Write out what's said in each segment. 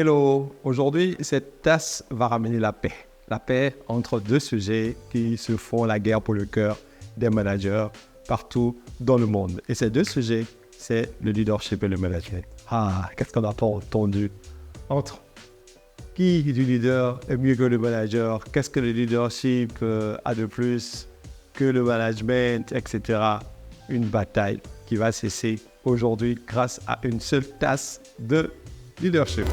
Hello, aujourd'hui, cette tasse va ramener la paix. La paix entre deux sujets qui se font la guerre pour le cœur des managers partout dans le monde. Et ces deux sujets, c'est le leadership et le management. Ah, qu'est-ce qu'on a pas entendu entre qui du leader est mieux que le manager? Qu'est-ce que le leadership a de plus que le management, etc. Une bataille qui va cesser aujourd'hui grâce à une seule tasse de leadership.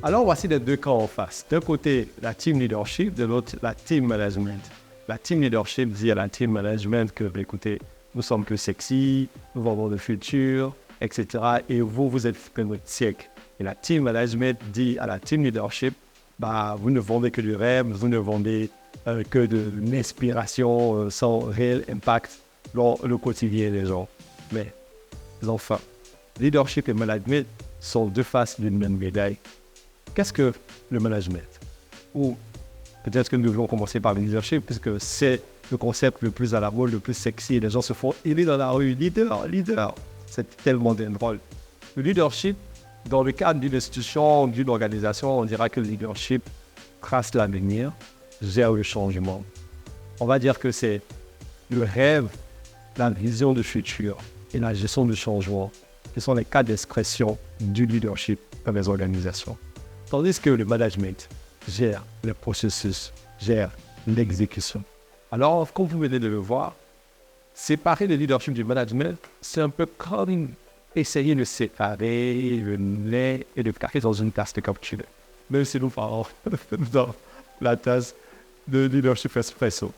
Alors, voici les deux camps en face. D'un côté, la team leadership, de l'autre, la team management. La team leadership dit à la team management que, écoutez, nous sommes plus sexy, nous vendons le futur, etc. Et vous, vous êtes que notre siècle. Et la team management dit à la team leadership, vous ne vendez que du rêve, vous ne vendez que de l'inspiration sans réel impact dans le quotidien des gens. Mais, enfin, leadership et management sont deux faces d'une même médaille. Qu'est-ce que le management? Ou peut-être que nous devons commencer par le leadership, puisque c'est le concept le plus à la mode, le plus sexy. Et les gens se font aider dans la rue. Leader. C'est tellement drôle. Le leadership, dans le cadre d'une institution, d'une organisation, on dira que le leadership trace l'avenir, gère le changement. On va dire que c'est le rêve, la vision du futur et la gestion du changement qui sont les cas d'expression du leadership dans les organisations. Tandis que le management gère les processus, gère l'exécution. Alors, comme vous venez de le voir, séparer le leadership du management, c'est un peu comme essayer de séparer le lait et le café dans une tasse de cappuccino. Même si nous parlons dans la tasse de leadership espresso,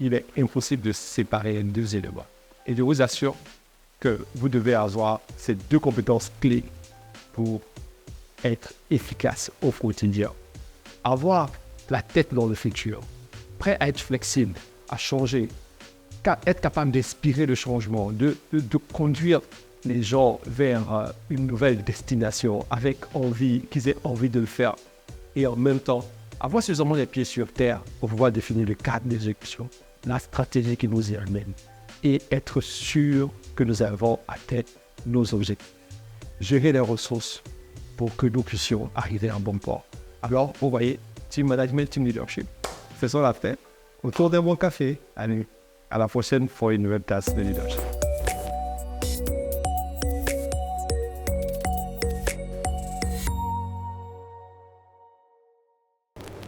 il est impossible de séparer les deux éléments. Et je vous assure que vous devez avoir ces deux compétences clés pour être efficace au quotidien. Avoir la tête dans le futur, prêt à être flexible, à changer, être capable d'inspirer le changement, de conduire les gens vers une nouvelle destination avec envie, qu'ils aient envie de le faire. Et en même temps, avoir suffisamment les pieds sur terre pour pouvoir définir le cadre d'exécution, la stratégie qui nous y amène et être sûr que nous avons atteint nos objectifs. Gérer les ressources pour que nous puissions arriver à un bon port. Alors, vous voyez, team management, team leadership, faisons la fête autour d'un bon café. Allez, à la prochaine pour une nouvelle tasse de leadership.